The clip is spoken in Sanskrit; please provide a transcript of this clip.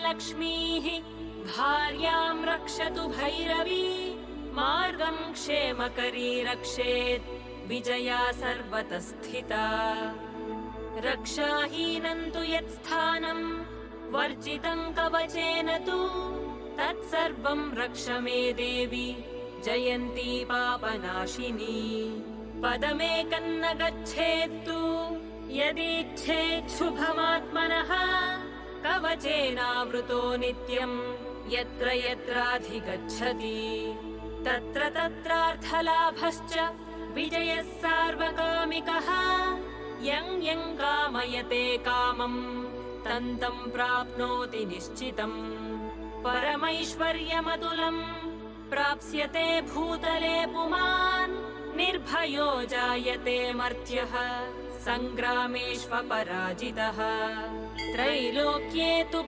लक्ष्मीः भार्यां रक्षतु भैरवी मार्गं क्षेमकरी रक्षेत् विजया सर्वतः स्थिता रक्षाहीनं तु यत्स्थानं वर्जितं कवचेन तु तत्सर्वं रक्ष मे देवी जयन्ती पापनाशिनी पदमेकं न गच्छेत्तु यदीच्छेत् शुभमात्मनः कवचेनावृतो नित्यं यत्र यत्राधिगच्छति तत्र तत्रार्थलाभश्च विजयः सार्वकामिकः यं यं कामयते कामं तं तं प्राप्नोति निश्चितम् परमैश्वर्यमतुलं प्राप्स्यते भूतले पुमान् निर्भयो जायते मर्त्यः सङ्ग्रामेष्वपराजितः त्रैलोक्ये तु